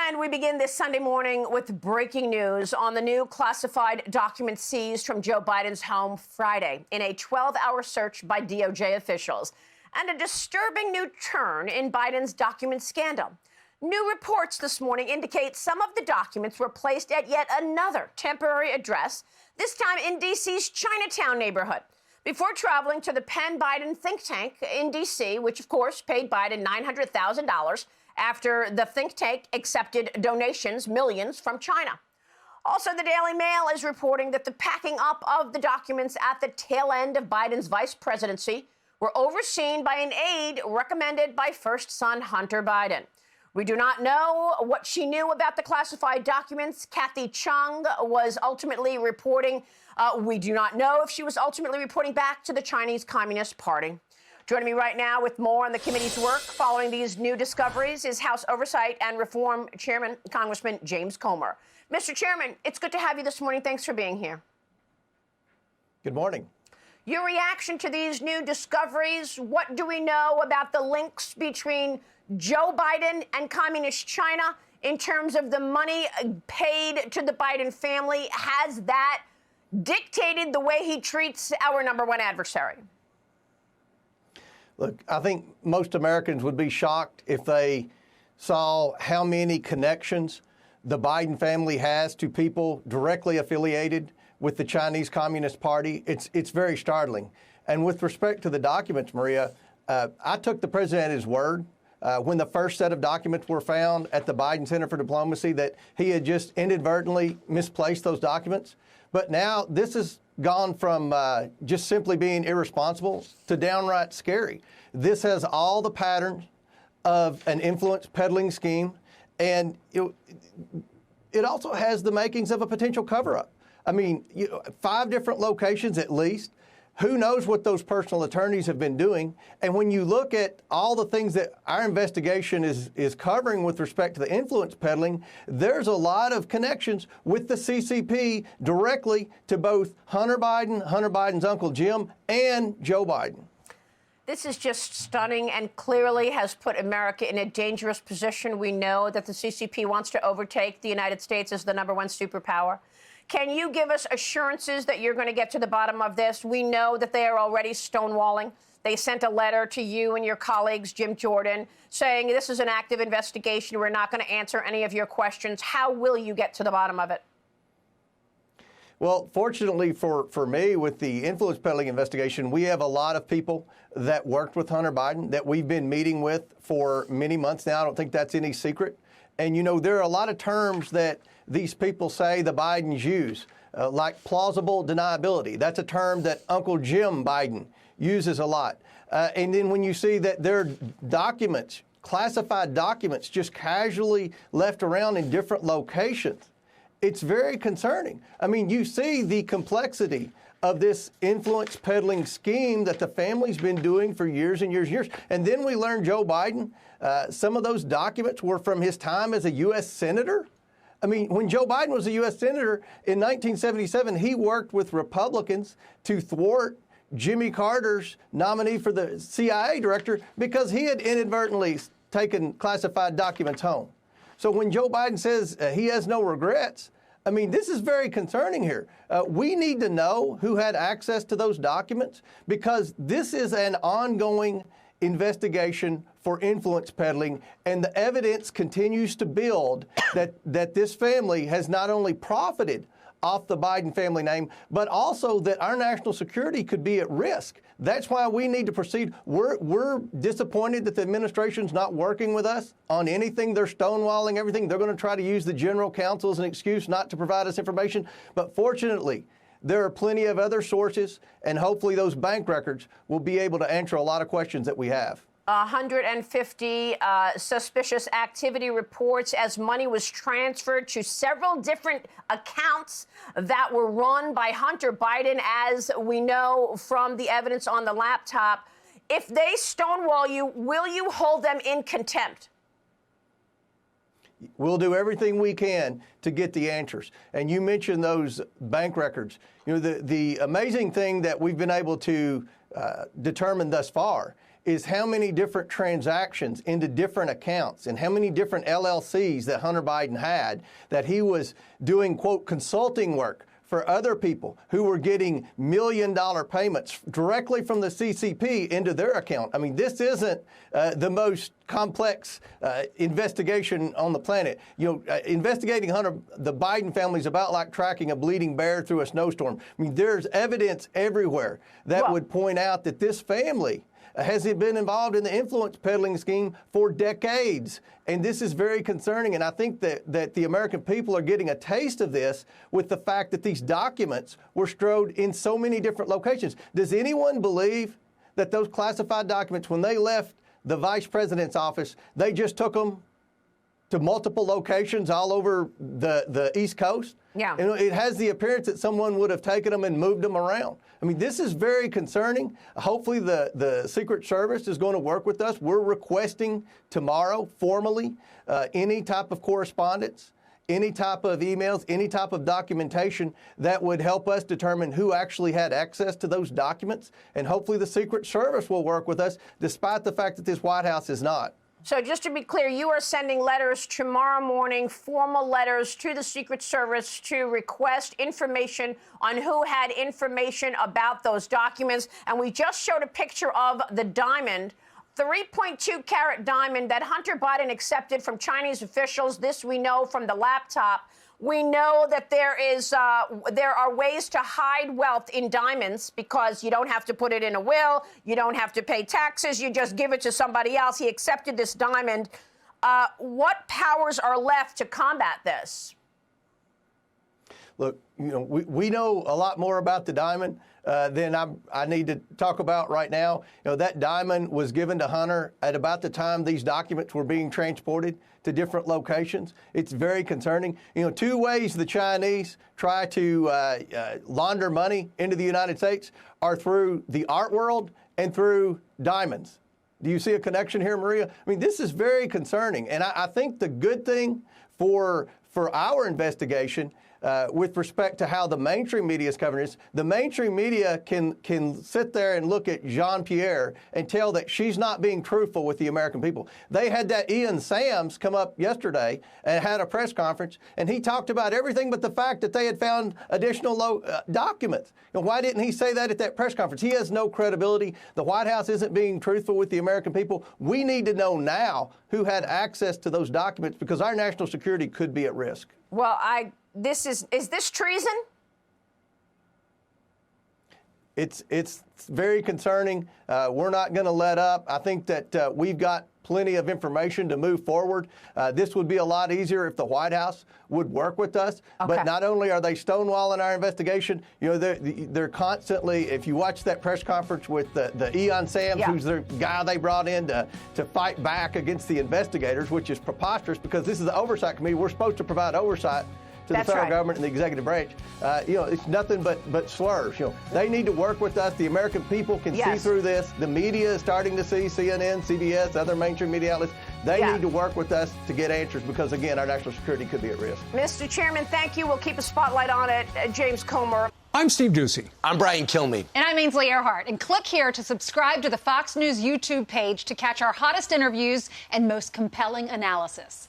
And we begin this Sunday morning with breaking news on the new classified documents seized from Joe Biden's home Friday in a 12-hour search by DOJ officials, and a disturbing new turn in Biden's document scandal. New reports this morning indicate some of the documents were placed at yet another temporary address, this time in DC's Chinatown neighborhood, before traveling to the Penn Biden think tank in DC, which, of course, paid Biden $900,000 after the think tank accepted donations, millions, from China. Also, the Daily Mail is reporting that the packing up of the documents at the tail end of Biden's vice presidency were overseen by an aide recommended by first son Hunter Biden. We do not know what she knew about the classified documents. Kathy Chung was ultimately reporting. We do not know if she was ultimately reporting back to the Chinese Communist Party. Joining me right now with more on the committee's work following these new discoveries is House Oversight and Reform Chairman, Congressman James Comer. Mr. Chairman, it's good to have you this morning. Thanks for being here. Good morning. Your reaction to these new discoveries, what do we know about the links between Joe Biden and Communist China in terms of the money paid to the Biden family? Has that dictated the way he treats our number one adversary? Look, I think most Americans would be shocked if they saw how many connections the Biden family has to people directly affiliated with the Chinese Communist Party. It's very startling. And with respect to the documents, Maria, I took the president at his word when the first set of documents were found at the Biden Center for Diplomacy that he had just inadvertently misplaced those documents. But now this has gone from just simply being irresponsible to downright scary. This has all the patterns of an influence peddling scheme, and it also has the makings of a potential cover-up. I mean, 5 different locations at least. Who knows what those personal attorneys have been doing? And when you look at all the things that our investigation is covering with respect to the influence peddling, there's a lot of connections with the CCP directly to both Hunter Biden, Hunter Biden's Uncle Jim, and Joe Biden. This is just stunning and clearly has put America in a dangerous position. We know that the CCP wants to overtake the United States as the number one superpower. Can you give us assurances that you're going to get to the bottom of this? We know that they are already stonewalling. They sent a letter to you and your colleagues, Jim Jordan, saying this is an active investigation. We're not going to answer any of your questions. How will you get to the bottom of it? Well, fortunately for me, with the influence peddling investigation, we have a lot of people that worked with Hunter Biden that we've been meeting with for many months now. I don't think that's any secret. And, there are a lot of terms that these people say the Bidens use, like plausible deniability. That's a term that Uncle Jim Biden uses a lot. And then when you see that there are documents, classified documents, just casually left around in different locations, it's very concerning. I mean, you see the complexity of this influence peddling scheme that the family's been doing for years and years and years. And then we learn Joe Biden, some of those documents were from his time as a U.S. Senator. I mean, when Joe Biden was a U.S. Senator in 1977, he worked with Republicans to thwart Jimmy Carter's nominee for the CIA director because he had inadvertently taken classified documents home. So when Joe Biden says he has no regrets, I mean, this is very concerning here. We need to know who had access to those documents because this is an ongoing investigation for influence peddling, and the evidence continues to build that this family has not only profited off the Biden family name, but also that our national security could be at risk. That's why we need to proceed. We're disappointed that the administration's not working with us on anything. They're stonewalling everything. They're going to try to use the general counsel as an excuse not to provide us information. But fortunately, there are plenty of other sources, and hopefully those bank records will be able to answer a lot of questions that we have. 150 suspicious activity reports as money was transferred to several different accounts that were run by Hunter Biden, as we know from the evidence on the laptop. If they stonewall you, will you hold them in contempt? We'll do everything we can to get the answers. And you mentioned those bank records. The amazing thing that we've been able to determine thus far is how many different transactions into different accounts and how many different LLCs that Hunter Biden had that he was doing, quote, consulting work for other people who were getting million-dollar payments directly from the CCP into their account. I mean, this isn't the most complex investigation on the planet. Investigating Hunter, the Biden family is about like tracking a bleeding bear through a snowstorm. I mean, there's evidence everywhere that would point out that this family has been involved in the influence peddling scheme for decades. And this is very concerning. And I think that the American people are getting a taste of this with the fact that these documents were strowed in so many different locations. Does anyone believe that those classified documents, when they left the vice president's office, they just took them to multiple locations all over the East Coast? Yeah. And it has the appearance that someone would have taken them and moved them around. I mean, this is very concerning. Hopefully the Secret Service is going to work with us. We're requesting tomorrow formally any type of correspondence, any type of emails, any type of documentation that would help us determine who actually had access to those documents. And hopefully the Secret Service will work with us, despite the fact that this White House is not. So just to be clear, you are sending letters tomorrow morning, formal letters to the Secret Service to request information on who had information about those documents. And we just showed a picture of the diamond, 3.2 carat diamond that Hunter Biden accepted from Chinese officials. This we know from the laptop. We know that there are ways to hide wealth in diamonds because you don't have to put it in a will. You don't have to pay taxes. You just give it to somebody else. He accepted this diamond. What powers are left to combat this? Look, we know a lot more about the diamond than I need to talk about right now. That diamond was given to Hunter at about the time these documents were being transported to different locations. It's very concerning. Two ways the Chinese try to launder money into the United States are through the art world and through diamonds. Do you see a connection here, Maria? I mean, this is very concerning. And I think the good thing for our investigation with respect to how the mainstream media is covering this, the mainstream media can sit there and look at Jean-Pierre and tell that she's not being truthful with the American people. They had that Ian Sams come up yesterday and had a press conference, and he talked about everything but the fact that they had found additional documents. Why didn't he say that at that press conference? He has no credibility. The White House isn't being truthful with the American people. We need to know now who had access to those documents because our national security could be at risk. Well, is this treason? It's very concerning. We're not going to let up. I think that we've got plenty of information to move forward. This would be a lot easier if the White House would work with us. Okay. But not only are they stonewalling our investigation, they're constantly, if you watch that press conference with the Ian Sams, who's the guy they brought in to fight back against the investigators, which is preposterous because this is the oversight committee. We're supposed to provide oversight to the federal government and the executive branch. It's nothing but slurs. They need to work with us. The American people can see through this. The media is starting to see, CNN, CBS, other mainstream media outlets. They need to work with us to get answers because, again, our national security could be at risk. Mr. Chairman, thank you. We'll keep a spotlight on it. James Comer. I'm Steve Ducey. I'm Brian Kilmeade. And I'm Ainsley Earhart. And click here to subscribe to the Fox News YouTube page to catch our hottest interviews and most compelling analysis.